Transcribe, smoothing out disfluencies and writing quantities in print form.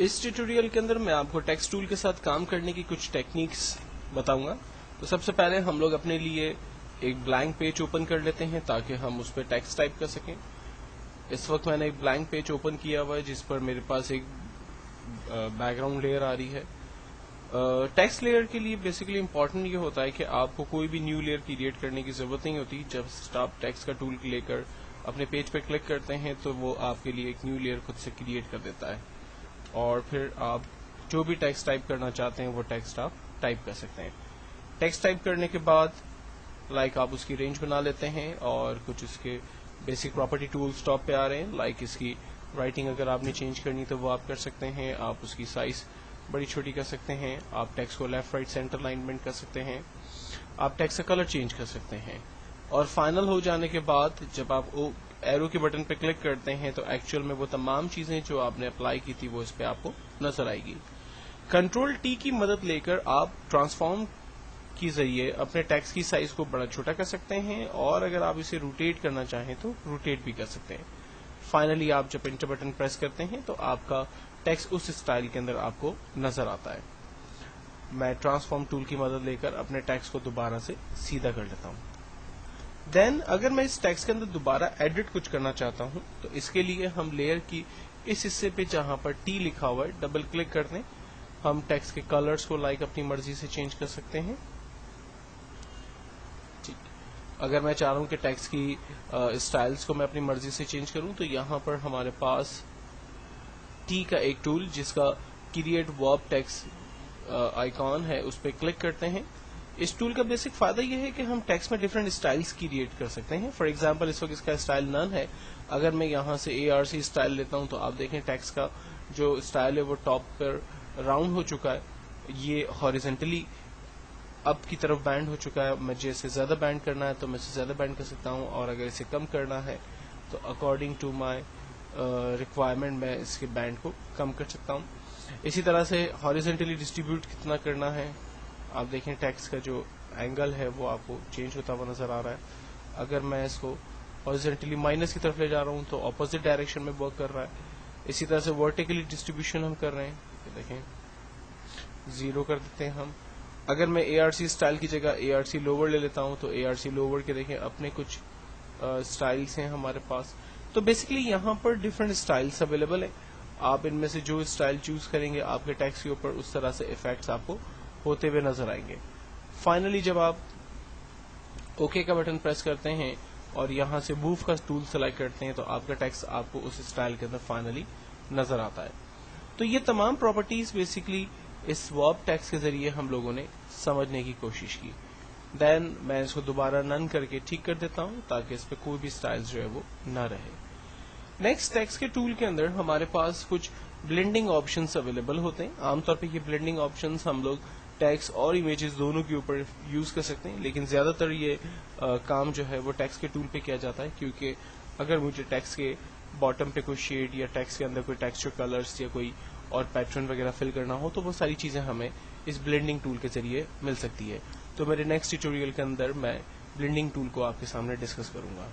اس tutorial کے اندر میں آپ کو ٹیکسٹ ٹول کے ساتھ کام کرنے کی کچھ ٹیکنیکس بتاؤں گا. تو سب سے پہلے ہم لوگ اپنے لیے ایک بلینک پیج اوپن کر لیتے ہیں تاکہ ہم اس پہ ٹیکسٹ ٹائپ کر سکیں. اس وقت میں نے ایک بلینک پیج اوپن کیا ہوا ہے جس پر میرے پاس ایک بیک گراؤنڈ لیئر آ رہی ہے. ٹیکسٹ لیئر کے لیے بیسیکلی امپورٹنٹ یہ ہوتا ہے کہ آپ کو کوئی بھی نیو لیئر کریٹ کرنے کی ضرورت نہیں ہوتی. جب آپ ٹیکسٹ کا ٹول لے کر اپنے پیج پہ کلک کرتے ہیں تو وہ آپ کے لیے ایک نیو لیئر خود سے کریٹ کر دیتا ہے اور پھر آپ جو بھی ٹیکسٹ ٹائپ کرنا چاہتے ہیں وہ ٹیکسٹ آپ ٹائپ کر سکتے ہیں. ٹیکسٹ ٹائپ کرنے کے بعد آپ اس کی رینج بنا لیتے ہیں اور کچھ اس کے بیسک پراپرٹی ٹولز ٹاپ پہ آ رہے ہیں. اس کی رائٹنگ اگر آپ نے چینج کرنی تو وہ آپ کر سکتے ہیں. آپ اس کی سائز بڑی چھوٹی کر سکتے ہیں. آپ ٹیکسٹ کو لیفٹ رائٹ سینٹر الائنمنٹ کر سکتے ہیں. آپ ٹیکسٹ کا کلر چینج کر سکتے ہیں. اور فائنل ہو جانے کے بعد جب آپ ایرو کے بٹن پہ کلک کرتے ہیں تو ایکچوئل میں وہ تمام چیزیں جو آپ نے اپلائی کی تھی وہ اس پہ آپ کو نظر آئے گی. کنٹرول ٹی کی مدد لے کر آپ ٹرانسفارم کے ذریعے اپنے ٹیکسٹ کی سائز کو بڑا چھوٹا کر سکتے ہیں اور اگر آپ اسے روٹیٹ کرنا چاہیں تو روٹیٹ بھی کر سکتے ہیں. فائنلی آپ جب انٹر بٹن پریس کرتے ہیں تو آپ کا ٹیکسٹ اس اسٹائل کے اندر آپ کو نظر آتا ہے. میں ٹرانسفارم ٹول کی مدد لے کر اپنے ٹیکسٹ کو دوبارہ سے سیدھا کر لیتا ہوں. دین اگر میں اس ٹیکسٹ کے اندر دوبارہ ایڈٹ کچھ کرنا چاہتا ہوں تو اس کے لیے ہم لیئر کی اس حصے پہ جہاں پر ٹی لکھا ہوا ہے ڈبل کلک کر دیں. ہم ٹیکسٹ کے کلرز کو اپنی مرضی سے چینج کر سکتے ہیں. اگر میں چاہ رہا ہوں کہ ٹیکسٹ کی اسٹائلز کو میں اپنی مرضی سے چینج کروں تو یہاں پر ہمارے پاس ٹی کا ایک ٹول جس کا کریٹ ورب ٹیکسٹ آئیکن ہے اس پہ کلک کرتے ہیں. اس ٹول کا بیسک فائدہ یہ ہے کہ ہم ٹیکسٹ میں ڈفرنٹ اسٹائلز کریٹ کر سکتے ہیں. فار ایگزامپل اس وقت اس کا اسٹائل نن ہے. اگر میں یہاں سے ARC اسٹائل لیتا ہوں تو آپ دیکھیں ٹیکسٹ کا جو اسٹائل ہے وہ ٹاپ پر راؤنڈ ہو چکا ہے. یہ ہاریزنٹلی اپ کی طرف بینڈ ہو چکا ہے. مجھے اسے زیادہ بینڈ کرنا ہے تو میں اسے زیادہ بینڈ کر سکتا ہوں اور اگر اسے کم کرنا ہے تو اکارڈنگ ٹو مائی ریکوائرمنٹ میں اس کے بینڈ کو کم کر سکتا ہوں. اسی طرح سے ہاریزنٹلی ڈسٹریبیوٹ کتنا کرنا ہے آپ دیکھیں ٹیکسٹ کا جو اینگل ہے وہ آپ کو چینج ہوتا ہوا نظر آ رہا ہے. اگر میں اس کو ہاریزنٹلی مائنس کی طرف لے جا رہا ہوں تو اپوزٹ ڈائریکشن میں ورک کر رہا ہے. اسی طرح سے ورٹیکلی ڈسٹریبیوشن ہم کر رہے ہیں. دیکھیں 0 کر دیتے ہیں ہم. اگر میں ARC اسٹائل کی جگہ ARC لوور لے لیتا ہوں تو ARC لوور کے دیکھیں اپنے کچھ اسٹائلس ہیں ہمارے پاس. تو بیسکلی یہاں پر ڈفرنٹ اسٹائلس اویلیبل ہیں. آپ ان میں سے جو اسٹائل چوز کریں گے آپ کے ٹیکسٹ کے اوپر اس طرح سے افیکٹس آپ کو ہوتے ہوئے نظر آئیں گے. فائنلی جب آپ اوکے کا بٹن پریس کرتے ہیں اور یہاں سے موو کا ٹول سلیکٹ کرتے ہیں تو آپ کا ٹیکسٹ آپ کو اس اسٹائل کے اندر فائنلی نظر آتا ہے. تو یہ تمام پراپرٹیز بیسکلی اس ورب ٹیکسٹ کے ذریعے ہم لوگوں نے سمجھنے کی کوشش کی. دین میں اس کو دوبارہ نن کر کے ٹھیک کر دیتا ہوں تاکہ اس پہ کوئی بھی اسٹائل جو ہے وہ نہ رہے. نیکسٹ ٹیکسٹ کے ٹول کے اندر ہمارے پاس کچھ بلینڈنگ آپشنز اویلیبل ہوتے ہیں. عام طور پہ یہ بلینڈنگ آپشنز ہم لوگ ٹیکسٹ اور امیجز دونوں کے اوپر یوز کر سکتے ہیں لیکن زیادہ تر یہ کام جو ہے وہ ٹیکسٹ کے ٹول پہ کیا جاتا ہے کیونکہ اگر مجھے ٹیکسٹ کے باٹم پہ کوئی شیڈ یا ٹیکسٹ کے اندر کوئی ٹیکسچر کلرز یا کوئی اور پیٹرن وغیرہ فل کرنا ہو تو وہ ساری چیزیں ہمیں اس بلینڈنگ ٹول کے ذریعے مل سکتی ہے. تو میرے نیکسٹ ٹیوٹوریل کے اندر میں بلینڈنگ ٹول کو آپ کے سامنے ڈسکس کروں گا.